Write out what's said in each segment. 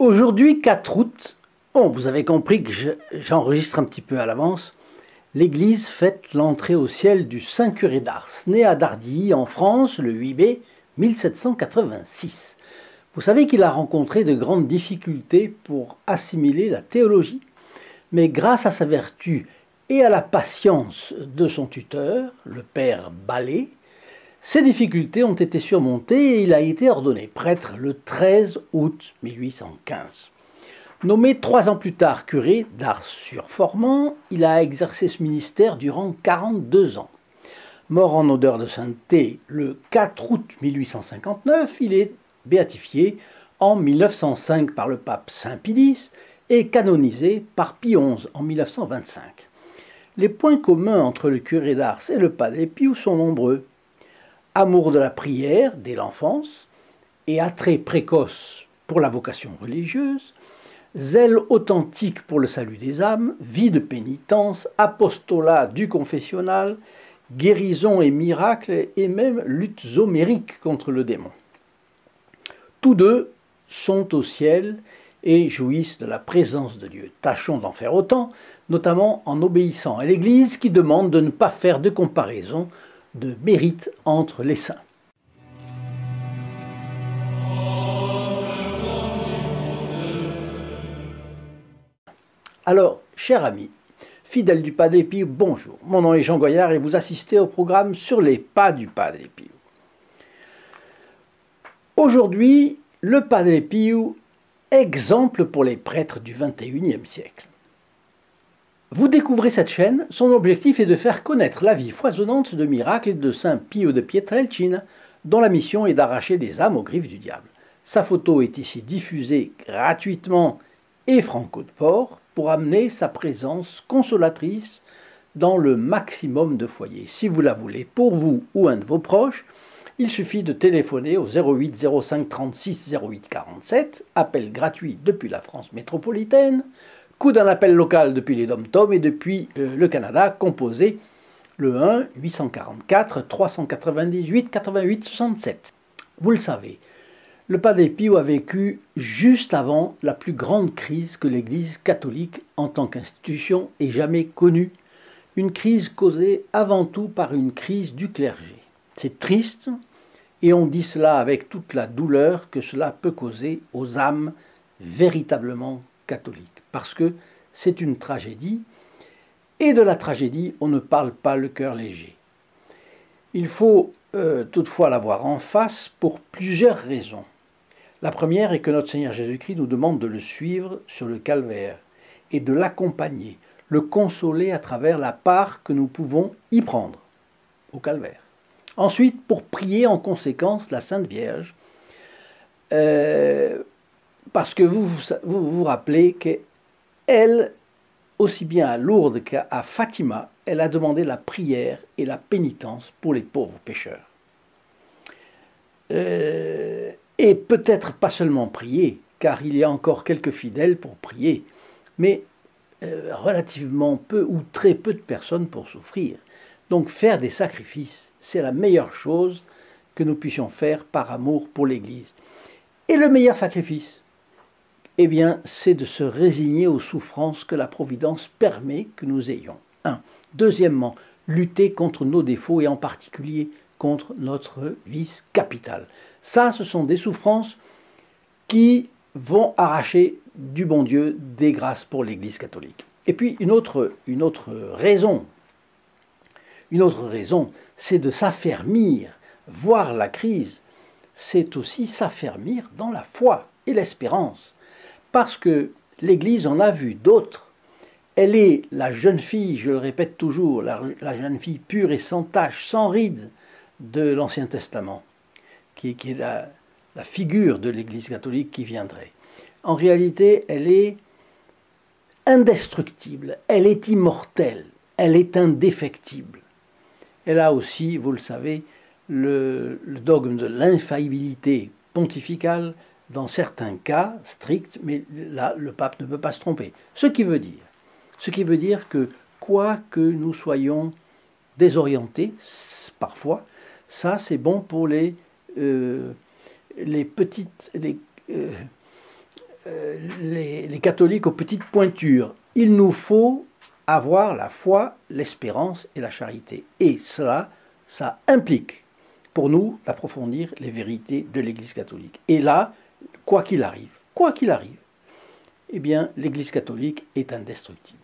Aujourd'hui, 4 août, bon, vous avez compris que j'enregistre un petit peu à l'avance, l'Église fête l'entrée au ciel du Saint Curé d'Ars, né à Dardilly, en France, le 8 mai 1786. Vous savez qu'il a rencontré de grandes difficultés pour assimiler la théologie, mais grâce à sa vertu et à la patience de son tuteur, le père Ballet, ces difficultés ont été surmontées et il a été ordonné prêtre le 13 août 1815. Nommé 3 ans plus tard curé d'Ars-sur-Formant, il a exercé ce ministère durant 42 ans. Mort en odeur de sainteté le 4 août 1859, il est béatifié en 1905 par le pape Saint Pie X et canonisé par Pie XI en 1925. Les points communs entre le curé d'Ars et le Padre Pio sont nombreux. Amour de la prière dès l'enfance et attrait précoce pour la vocation religieuse, zèle authentique pour le salut des âmes, vie de pénitence, apostolat du confessionnal, guérison et miracles et même lutte homérique contre le démon. Tous deux sont au ciel et jouissent de la présence de Dieu. Tâchons d'en faire autant, notamment en obéissant à l'Église qui demande de ne pas faire de comparaison de mérite entre les saints. Alors, chers amis, fidèles du Padre Pio, bonjour. Mon nom est Jean Goyard et vous assistez au programme Sur les pas du Padre Pio. Aujourd'hui, le Padre Pio, exemple pour les prêtres du XXIe siècle. Vous découvrez cette chaîne, son objectif est de faire connaître la vie foisonnante de miracles de Saint Pio de Pietrelcina, dont la mission est d'arracher les âmes aux griffes du diable. Sa photo est ici diffusée gratuitement et franco de port pour amener sa présence consolatrice dans le maximum de foyers. Si vous la voulez pour vous ou un de vos proches, il suffit de téléphoner au 08 05 36 08 47, appel gratuit depuis la France métropolitaine, coût d'un appel local depuis les Dom-Tom et depuis le Canada, composé le 1 844 398 88 67. Vous le savez, le Padre Pio a vécu juste avant la plus grande crise que l'Église catholique en tant qu'institution ait jamais connue, une crise causée avant tout par une crise du clergé. C'est triste, et on dit cela avec toute la douleur que cela peut causer aux âmes véritablement catholiques. Parce que c'est une tragédie, et de la tragédie, on ne parle pas le cœur léger. Il faut toutefois la voir en face pour plusieurs raisons. La première est que notre Seigneur Jésus-Christ nous demande de le suivre sur le calvaire et de l'accompagner, le consoler à travers la part que nous pouvons y prendre au calvaire. Ensuite, pour prier en conséquence la Sainte Vierge, parce que vous rappelez qu'elle, aussi bien à Lourdes qu'à Fatima, elle a demandé la prière et la pénitence pour les pauvres pécheurs. Et peut-être pas seulement prier, car il y a encore quelques fidèles pour prier, mais relativement peu ou très peu de personnes pour souffrir. Donc faire des sacrifices, c'est la meilleure chose que nous puissions faire par amour pour l'Église. Et le meilleur sacrifice, eh bien, c'est de se résigner aux souffrances que la Providence permet que nous ayons. Deuxièmement, lutter contre nos défauts et en particulier contre notre vice capital. Ça, ce sont des souffrances qui vont arracher du bon Dieu des grâces pour l'Église catholique. Et puis une autre raison, c'est de s'affermir. Voir la crise, c'est aussi s'affermir dans la foi et l'espérance. Parce que l'Église en a vu d'autres. Elle est la jeune fille, je le répète toujours, la jeune fille pure et sans tache, sans ride de l'Ancien Testament, qui est la figure de l'Église catholique qui viendrait. En réalité, elle est indestructible, elle est immortelle, elle est indéfectible. Elle a aussi, vous le savez, le dogme de l'infaillibilité pontificale dans certains cas stricts, mais là, le pape ne peut pas se tromper. Ce qui veut dire que, quoi que nous soyons désorientés, parfois, ça c'est bon pour les les catholiques aux petites pointures. Il nous faut avoir la foi, l'espérance et la charité. Et cela, ça implique pour nous d'approfondir les vérités de l'Église catholique. Et là, quoi qu'il arrive, eh bien, l'Église catholique est indestructible.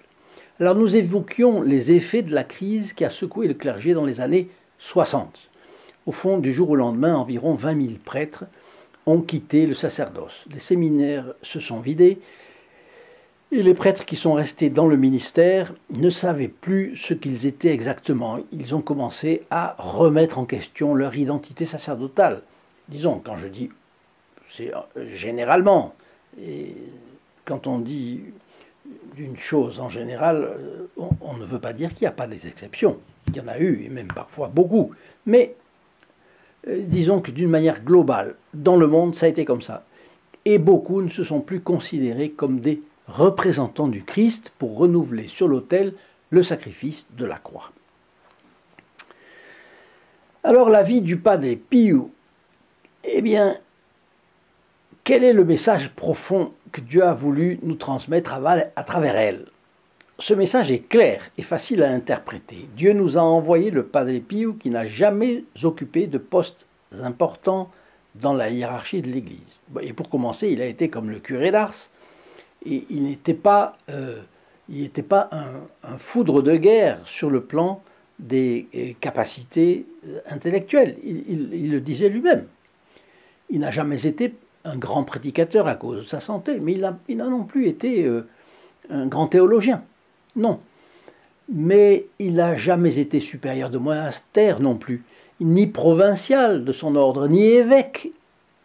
Alors nous évoquions les effets de la crise qui a secoué le clergé dans les années 60. Au fond, du jour au lendemain, environ 20 000 prêtres ont quitté le sacerdoce. Les séminaires se sont vidés et les prêtres qui sont restés dans le ministère ne savaient plus ce qu'ils étaient exactement. Ils ont commencé à remettre en question leur identité sacerdotale. Disons, quand je dis, c'est généralement, et quand on dit d'une chose en général, on ne veut pas dire qu'il n'y a pas des exceptions. Il y en a eu, et même parfois beaucoup. Mais disons que d'une manière globale, dans le monde, ça a été comme ça. Et beaucoup ne se sont plus considérés comme des représentants du Christ pour renouveler sur l'autel le sacrifice de la croix. Alors la vie du Padre Pio, eh bien, quel est le message profond que Dieu a voulu nous transmettre à travers elle? Ce message est clair et facile à interpréter. Dieu nous a envoyé le Padre Pio qui n'a jamais occupé de poste important dans la hiérarchie de l'Église. Et pour commencer, il a été comme le curé d'Ars, et il n'était pas, un foudre de guerre sur le plan des capacités intellectuelles. Il le disait lui-même. Il n'a jamais été un grand prédicateur à cause de sa santé, mais il n'a non plus été un grand théologien. Non. Mais il n'a jamais été supérieur de monastère non plus, ni provincial de son ordre, ni évêque.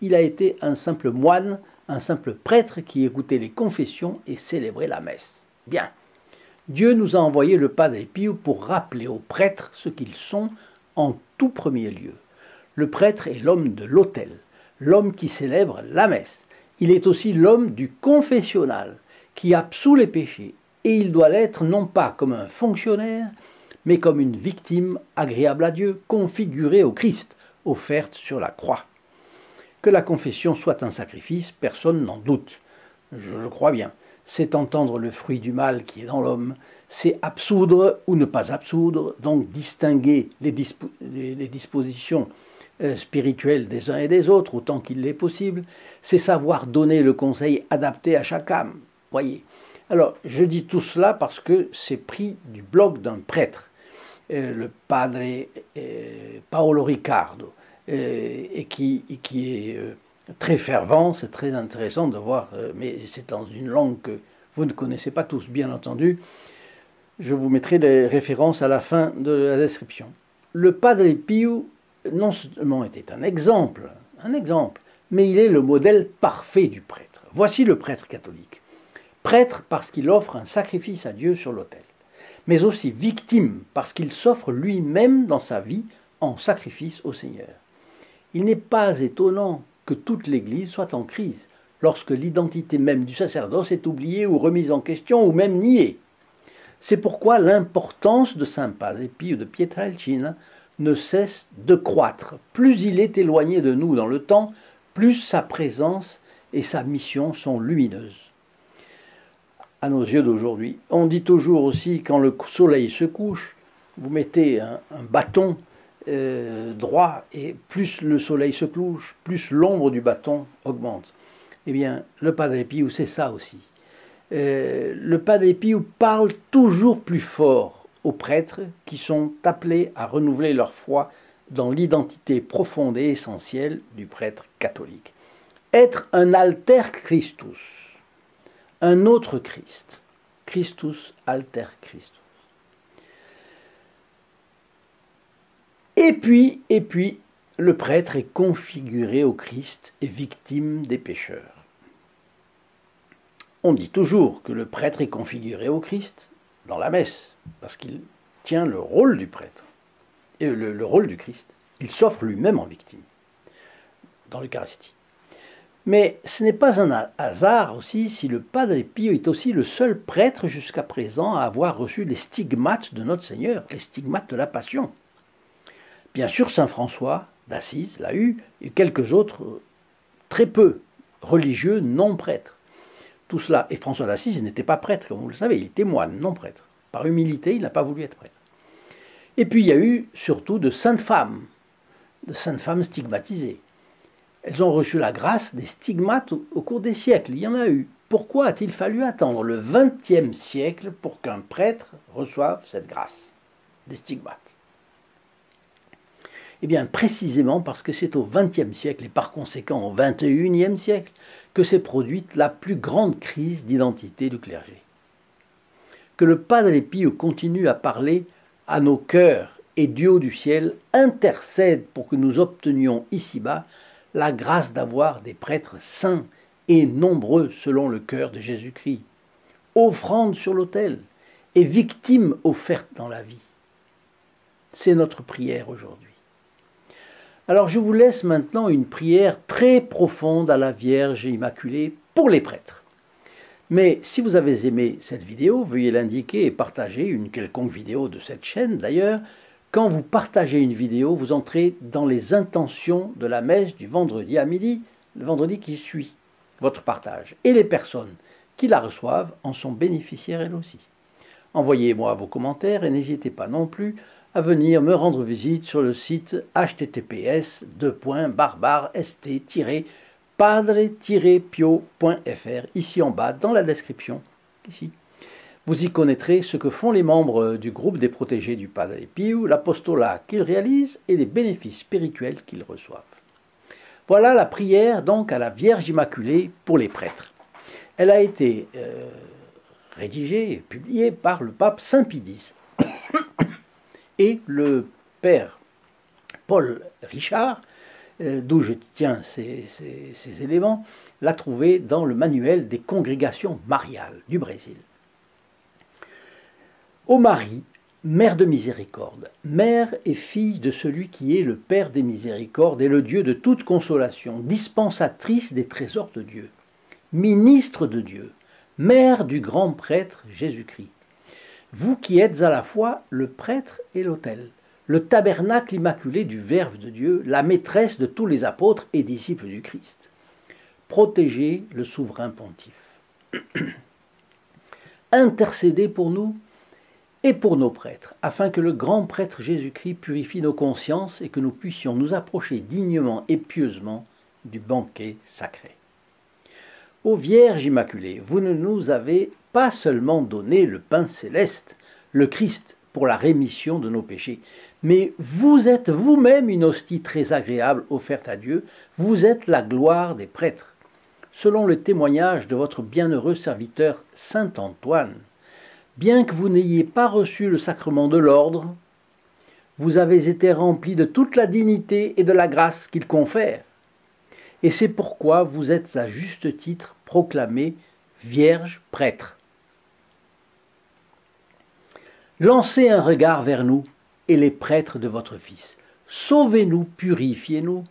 Il a été un simple moine, un simple prêtre qui écoutait les confessions et célébrait la messe. Bien. Dieu nous a envoyé le Padre Pio pour rappeler aux prêtres ce qu'ils sont en tout premier lieu. Le prêtre est l'homme de l'autel, l'homme qui célèbre la messe. Il est aussi l'homme du confessionnal, qui absout les péchés. Et il doit l'être non pas comme un fonctionnaire, mais comme une victime agréable à Dieu, configurée au Christ, offerte sur la croix. Que la confession soit un sacrifice, personne n'en doute. Je le crois bien. C'est entendre le fruit du mal qui est dans l'homme, c'est absoudre ou ne pas absoudre, donc distinguer les dispositions spirituelles des uns et des autres, autant qu'il l'est possible, c'est savoir donner le conseil adapté à chaque âme. Voyez. Alors, je dis tout cela parce que c'est pris du blog d'un prêtre, le Padre Paolo Riccardo, et qui est très fervent, c'est très intéressant de voir, mais c'est dans une langue que vous ne connaissez pas tous, bien entendu. Je vous mettrai les références à la fin de la description. Le Padre Pio, non seulement était un exemple, mais il est le modèle parfait du prêtre. Voici le prêtre catholique. Prêtre parce qu'il offre un sacrifice à Dieu sur l'autel, mais aussi victime parce qu'il s'offre lui-même dans sa vie en sacrifice au Seigneur. Il n'est pas étonnant que toute l'Église soit en crise lorsque l'identité même du sacerdoce est oubliée ou remise en question ou même niée. C'est pourquoi l'importance de Saint Padre Pio de Pietrelcina ne cesse de croître. Plus il est éloigné de nous dans le temps, plus sa présence et sa mission sont lumineuses. À nos yeux d'aujourd'hui. On dit toujours aussi, quand le soleil se couche, vous mettez un bâton droit, et plus le soleil se couche, plus l'ombre du bâton augmente. Eh bien, le Padre Pio, c'est ça aussi. Le Padre Pio parle toujours plus fort aux prêtres qui sont appelés à renouveler leur foi dans l'identité profonde et essentielle du prêtre catholique. Être un alter Christus, un autre Christ, Christus alter Christus. Et puis, le prêtre est configuré au Christ et victime des pécheurs. On dit toujours que le prêtre est configuré au Christ dans la messe, parce qu'il tient le rôle du prêtre, et le rôle du Christ. Il s'offre lui-même en victime, dans l'Eucharistie. Mais ce n'est pas un hasard aussi si le Padre Pio est aussi le seul prêtre jusqu'à présent à avoir reçu les stigmates de notre Seigneur, les stigmates de la Passion. Bien sûr, saint François d'Assise l'a eu, et quelques autres très peu religieux non prêtres. Tout cela, et François d'Assise n'était pas prêtre, comme vous le savez, il était moine, non prêtre. Par humilité, il n'a pas voulu être prêtre. Et puis il y a eu surtout de saintes femmes stigmatisées. Elles ont reçu la grâce des stigmates au cours des siècles, il y en a eu. Pourquoi a-t-il fallu attendre le XXe siècle pour qu'un prêtre reçoive cette grâce des stigmates? Eh bien, précisément parce que c'est au XXe siècle et par conséquent au XXIe siècle que s'est produite la plus grande crise d'identité du clergé. Que le Padre Pio continue à parler à nos cœurs et du haut du ciel intercède pour que nous obtenions ici-bas la grâce d'avoir des prêtres saints et nombreux selon le cœur de Jésus-Christ, offrandes sur l'autel et victimes offertes dans la vie. C'est notre prière aujourd'hui. Alors je vous laisse maintenant une prière très profonde à la Vierge Immaculée pour les prêtres. Mais si vous avez aimé cette vidéo, veuillez l'indiquer et partager une quelconque vidéo de cette chaîne. D'ailleurs, quand vous partagez une vidéo, vous entrez dans les intentions de la messe du vendredi à midi, le vendredi qui suit votre partage. Et les personnes qui la reçoivent en sont bénéficiaires elles aussi. Envoyez-moi vos commentaires et n'hésitez pas non plus à venir me rendre visite sur le site https://padre-pio.fr, ici en bas dans la description. Ici. Vous y connaîtrez ce que font les membres du groupe des protégés du Padre Pio, l'apostolat qu'ils réalisent et les bénéfices spirituels qu'ils reçoivent. Voilà la prière donc à la Vierge Immaculée pour les prêtres. Elle a été rédigée et publiée par le pape Saint Pie X. Et le père Paul Richard, d'où je tiens ces éléments, l'a trouvé dans le manuel des congrégations mariales du Brésil. Ô Marie, Mère de miséricorde, mère et fille de celui qui est le Père des miséricordes et le Dieu de toute consolation, dispensatrice des trésors de Dieu, ministre de Dieu, mère du grand prêtre Jésus-Christ, vous qui êtes à la fois le prêtre et l'autel, le tabernacle immaculé du Verbe de Dieu, la maîtresse de tous les apôtres et disciples du Christ, protégez le souverain pontife. Intercédez pour nous et pour nos prêtres, afin que le grand prêtre Jésus-Christ purifie nos consciences et que nous puissions nous approcher dignement et pieusement du banquet sacré. Ô Vierge Immaculée, vous ne nous avez pas seulement donné le pain céleste, le Christ, pour la rémission de nos péchés, mais vous êtes vous-même une hostie très agréable offerte à Dieu, vous êtes la gloire des prêtres. Selon le témoignage de votre bienheureux serviteur Saint Antoine, bien que vous n'ayez pas reçu le sacrement de l'ordre, vous avez été rempli de toute la dignité et de la grâce qu'il confère. Et c'est pourquoi vous êtes à juste titre proclamée Vierge prêtre. Lancez un regard vers nous et les prêtres de votre Fils. Sauvez-nous, purifiez-nous,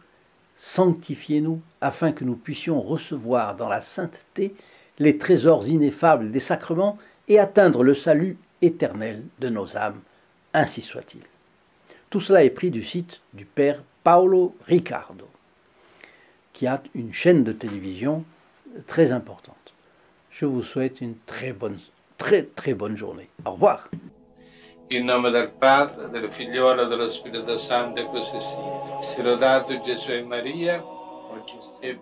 sanctifiez-nous, afin que nous puissions recevoir dans la sainteté les trésors ineffables des sacrements et atteindre le salut éternel de nos âmes. Ainsi soit-il. Tout cela est pris du site du père Paulo Ricardo, qui a une chaîne de télévision très importante. Je vous souhaite une très bonne journée. Au revoir. In nome del Padre, del Figliolo e dello Spirito Santo, e così sia. Sia lodato Gesù e Maria, oggi e